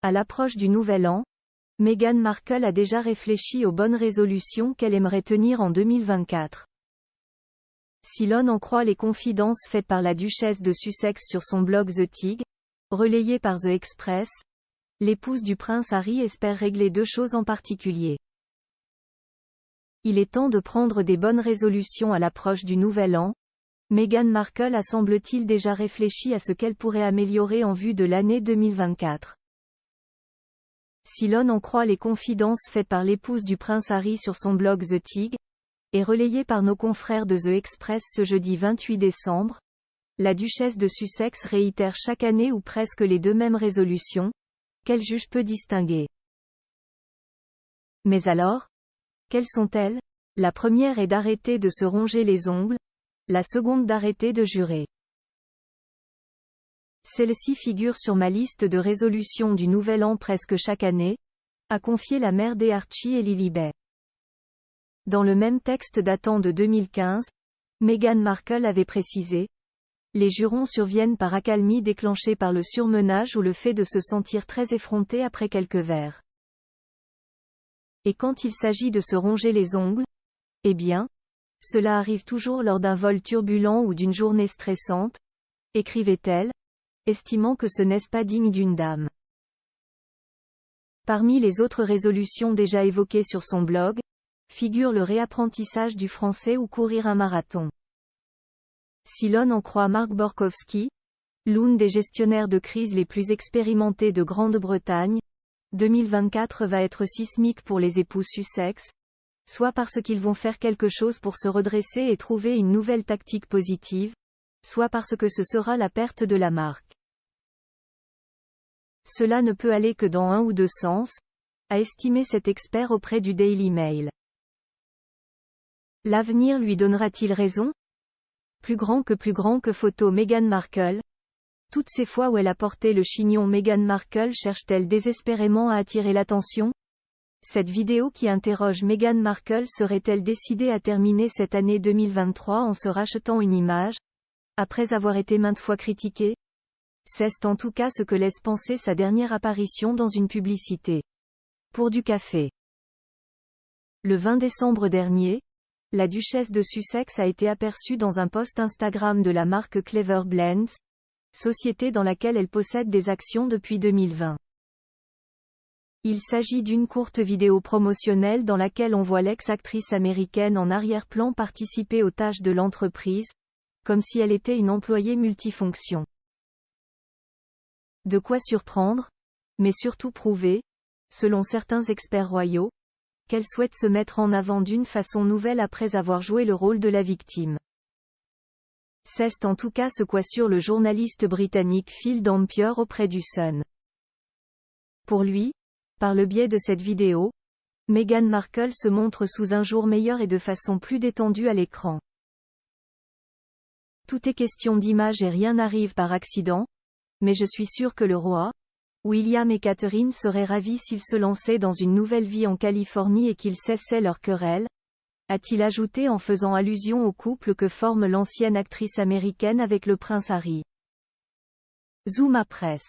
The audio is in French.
À l'approche du Nouvel An, Meghan Markle a déjà réfléchi aux bonnes résolutions qu'elle aimerait tenir en 2024. Si l'on en croit les confidences faites par la duchesse de Sussex sur son blog The Tig, relayé par The Express, l'épouse du prince Harry espère régler deux choses en particulier. Il est temps de prendre des bonnes résolutions à l'approche du Nouvel An. Meghan Markle a semble-t-il déjà réfléchi à ce qu'elle pourrait améliorer en vue de l'année 2024. Si l'on en croit les confidences faites par l'épouse du prince Harry sur son blog The Tig, et relayées par nos confrères de The Express ce jeudi 28 décembre, la duchesse de Sussex réitère chaque année ou presque les deux mêmes résolutions, qu'elle juge peu distinguées. Mais alors, quelles sont-elles? La première est d'arrêter de se ronger les ongles, la seconde d'arrêter de jurer. Celle-ci figure sur ma liste de résolutions du Nouvel An presque chaque année, a confié la mère d'Archie et Lilibet. Dans le même texte datant de 2015, Meghan Markle avait précisé: les jurons surviennent par accalmie déclenchée par le surmenage ou le fait de se sentir très effronté après quelques verres. Et quand il s'agit de se ronger les ongles, eh bien, cela arrive toujours lors d'un vol turbulent ou d'une journée stressante, écrivait-elle, estimant que ce n'est pas digne d'une dame. Parmi les autres résolutions déjà évoquées sur son blog, figure le réapprentissage du français ou courir un marathon. Si l'on en croit Mark Borkowski, l'une des gestionnaires de crise les plus expérimentés de Grande-Bretagne, 2024 va être sismique pour les époux Sussex, soit parce qu'ils vont faire quelque chose pour se redresser et trouver une nouvelle tactique positive, soit parce que ce sera la perte de la marque. Cela ne peut aller que dans un ou deux sens, a estimé cet expert auprès du Daily Mail. L'avenir lui donnera-t-il raison? Plus grand que photo Meghan Markle. Toutes ces fois où elle a porté le chignon Meghan Markle cherche-t-elle désespérément à attirer l'attention? Cette vidéo qui interroge Meghan Markle serait-elle décidée à terminer cette année 2023 en se rachetant une image, après avoir été maintes fois critiquée? C'est en tout cas ce que laisse penser sa dernière apparition dans une publicité. Pour du café. Le 20 décembre dernier, la duchesse de Sussex a été aperçue dans un post Instagram de la marque Clever Blends, société dans laquelle elle possède des actions depuis 2020. Il s'agit d'une courte vidéo promotionnelle dans laquelle on voit l'ex-actrice américaine en arrière-plan participer aux tâches de l'entreprise, comme si elle était une employée multifonction. De quoi surprendre, mais surtout prouver, selon certains experts royaux, qu'elle souhaite se mettre en avant d'une façon nouvelle après avoir joué le rôle de la victime. C'est en tout cas ce qu'assure le journaliste britannique Phil Dampier auprès du Sun. Pour lui, par le biais de cette vidéo, Meghan Markle se montre sous un jour meilleur et de façon plus détendue à l'écran. Tout est question d'image et rien n'arrive par accident, mais je suis sûr que le roi, William et Catherine seraient ravis s'ils se lançaient dans une nouvelle vie en Californie et qu'ils cessaient leur querelle, a-t-il ajouté en faisant allusion au couple que forme l'ancienne actrice américaine avec le prince Harry. Zuma Press.